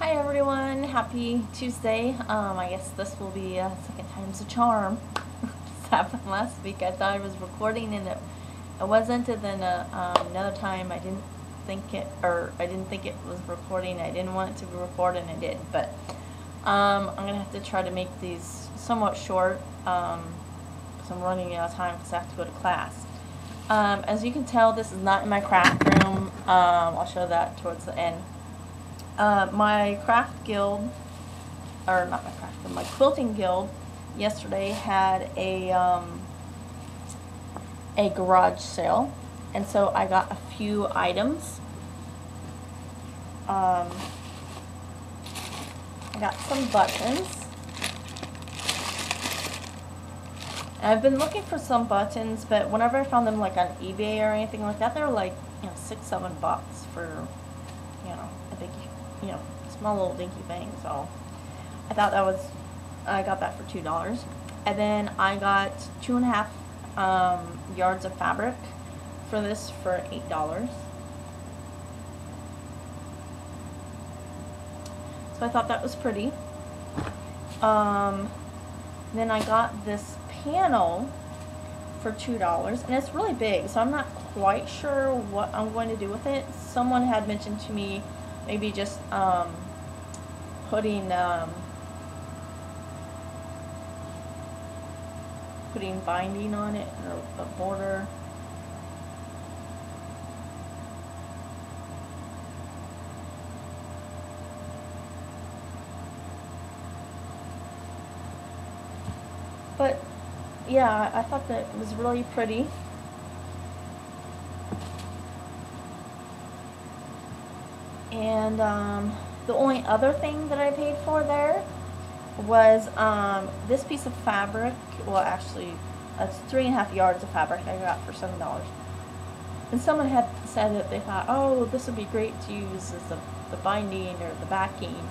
Hi everyone, happy Tuesday. I guess this will be a second time's a charm. This happened last week. I thought I was recording and it wasn't, and then another time I didn't think it was recording. I didn't want it to be recorded and it did, but I'm gonna have to try to make these somewhat short because I'm running out of time because I have to go to class. As you can tell, this is not in my craft room. I'll show that towards the end. My craft guild, or not my craft guild, my quilting guild yesterday had a garage sale, and so I got a few items. I got some buttons. And I've been looking for some buttons, but whenever I found them like on eBay or anything like that, they were like, $6-7 for, a big, small little dinky thing. So I thought I got that for $2. And then I got 2.5 yards of fabric for this for $8. So I thought that was pretty. Then I got this panel for $2, and it's really big, so I'm not quite sure what I'm going to do with it. Someone had mentioned to me maybe just putting binding on it, or a border. But yeah, I thought that it was really pretty. And the only other thing that I paid for there was this piece of fabric. Well, actually, it's 3.5 yards of fabric I got for $7. And someone had said that they thought, oh, this would be great to use as the binding or the backing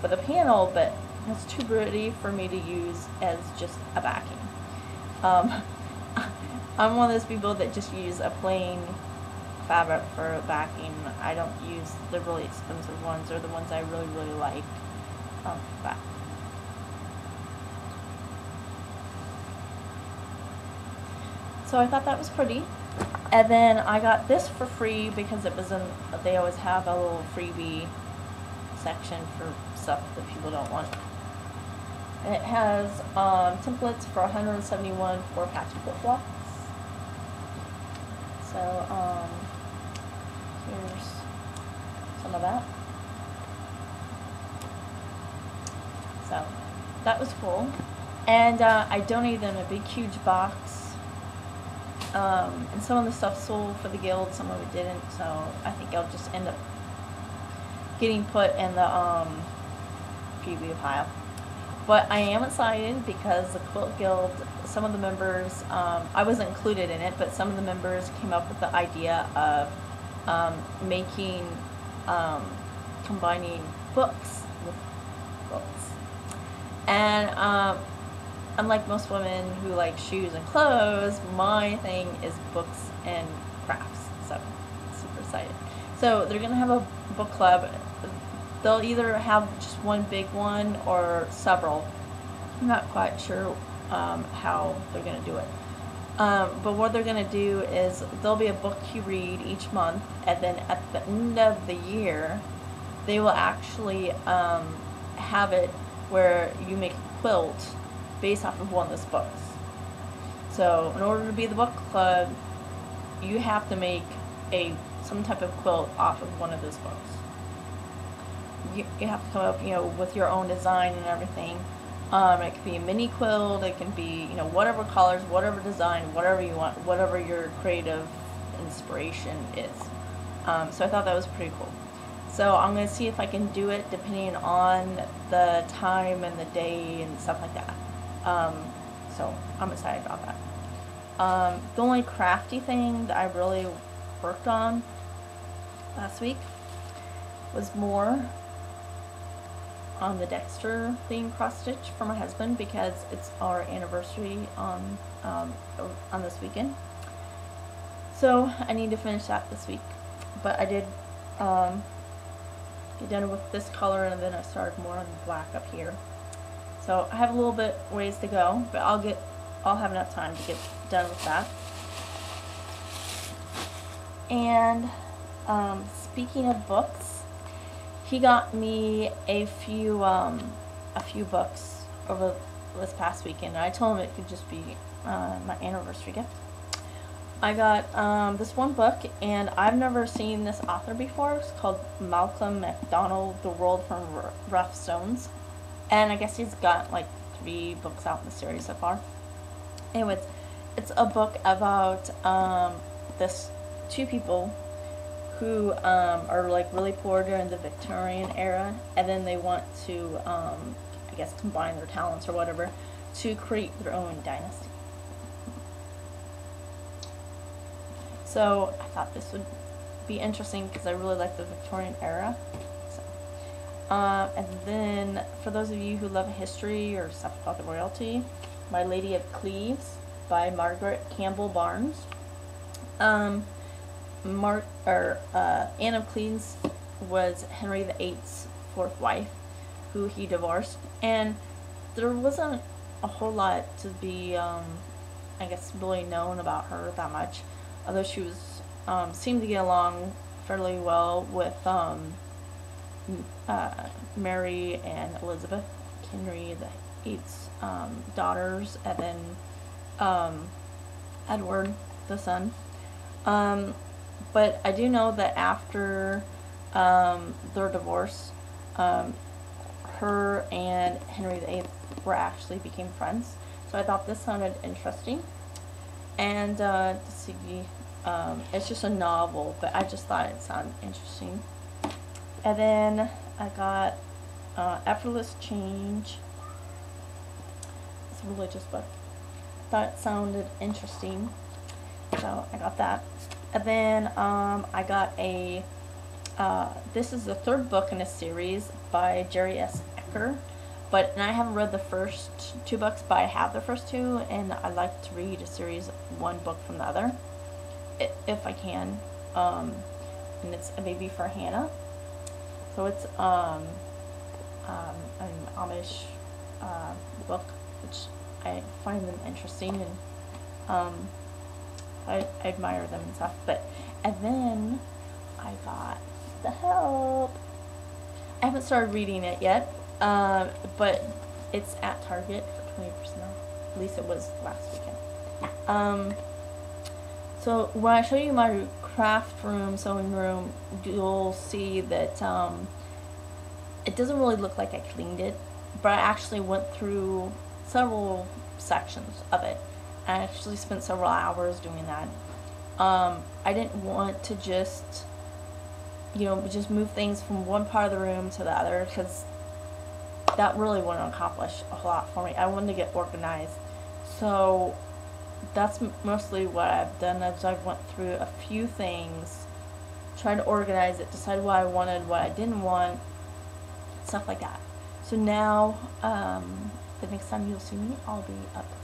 for the panel, but it's too pretty for me to use as just a backing. I'm one of those people that just use a plain fabric for a backing. I don't use the really expensive ones or the ones I really, really like back. So I thought that was pretty. And then I got this for free because it was they always have a little freebie section for stuff that people don't want. And it has templates for 171 4-patch flip-flops. So here's some of that. So that was cool. And I donated them a big huge box. And some of the stuff sold for the guild, some of it didn't, so I think I'll just end up getting put in the freebie pile. But I am excited because the Quilt Guild, some of the members, I wasn't included in it, but some of the members came up with the idea of making, combining books with quilts. And unlike most women who like shoes and clothes, my thing is books and crafts. So, super excited. So they're going to have a book club. They'll either have just one big one or several. I'm not quite sure how they're going to do it. But what they're going to do is there'll be a book you read each month, and then at the end of the year, they will actually have it where you make a quilt based off of one of those books. So in order to be the book club, you have to make some type of quilt off of one of those books. You have to come up, with your own design and everything. It could be a mini quilt, it can be, whatever colors, whatever design, whatever you want, whatever your creative inspiration is. So I thought that was pretty cool. So I'm going to see if I can do it depending on the time and the day and stuff like that. So I'm excited about that. The only crafty thing that I really worked on last week was more on the Dexter theme cross stitch for my husband because it's our anniversary on this weekend. So I need to finish that this week. But I did get done with this color, and then I started more on the black up here. So I have a little bit ways to go, but I'll have enough time to get done with that. And speaking of books, he got me a few books over this past weekend. I told him it could just be my anniversary gift. I got this one book, and I've never seen this author before. It's called Malcolm McDonald, The World from Rough Stones. And I guess he's got like 3 books out in the series so far. Anyways, it's a book about this 2 people who are like really poor during the Victorian era, and then they want to, I guess, combine their talents or whatever to create their own dynasty. So I thought this would be interesting because I really like the Victorian era. So, and then for those of you who love history or stuff about the royalty, My Lady of Cleves by Margaret Campbell Barnes. Anne of Cleves was Henry VIII's 4th wife, who he divorced, and there wasn't a whole lot to be, I guess, really known about her that much. Although she was seemed to get along fairly well with Mary and Elizabeth, Henry VIII's daughters, and then Edward, the son. But I do know that after their divorce, her and Henry VIII became friends. So I thought this sounded interesting. And to see, it's just a novel, but I just thought it sounded interesting. And then I got Effortless Change. It's a religious book. Thought it sounded interesting, so I got that. And then I got a, this is the 3rd book in a series by Jerry S. Ecker. And I haven't read the first 2 books, but I have the first 2, and I like to read a series, one book from the other, if I can. And it's A Baby for Hannah. So it's an Amish book, which I find them interesting, and I admire them and stuff. And then I got The Help. I haven't started reading it yet. But it's at Target for 20% off. At least it was last weekend. So when I show you my craft room, sewing room, you'll see that it doesn't really look like I cleaned it, but I actually went through several sections of it. I actually spent several hours doing that. I didn't want to just, just move things from one part of the room to the other, because that really wouldn't accomplish a whole lot for me. I wanted to get organized. So that's mostly what I've done, as I've went through a few things, trying to organize it, decide what I wanted, what I didn't want, stuff like that. So now, the next time you'll see me, I'll be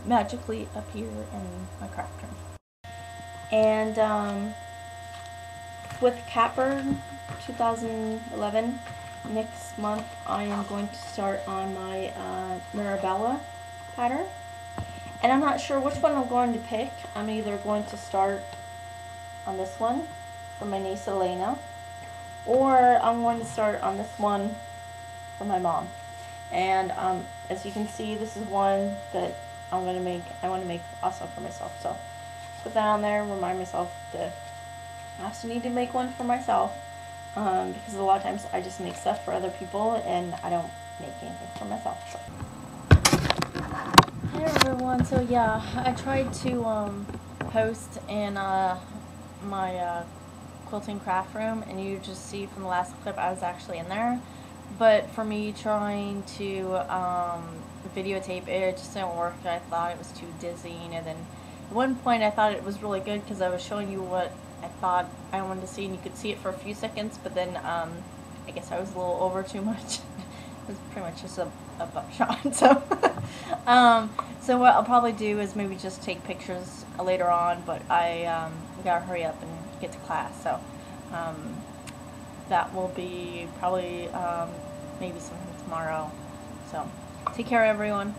magically up here in my craft room. And with Catbird 2011, next month I am going to start on my Mirabella pattern. And I'm not sure which one I'm going to pick. I'm either going to start on this one for my niece Elena, or I'm going to start on this one for my mom. And as you can see, this is one that I want to make also for myself. So put that on there, remind myself to, I also need to make one for myself, because a lot of times I just make stuff for other people and I don't make anything for myself. So. Hi everyone. So yeah, I tried to post in my quilting craft room, and you just see from the last clip I was actually in there. But for me trying to videotape it just didn't work. I thought it was too dizzying, and then at one point I thought it was really good because I was showing you what I thought I wanted to see, and you could see it for a few seconds, but then I guess I was a little over too much. It was pretty much just a buckshot. So so what I'll probably do is maybe just take pictures later on, but I gotta hurry up and get to class. So that will be probably maybe sometime tomorrow. So take care, everyone.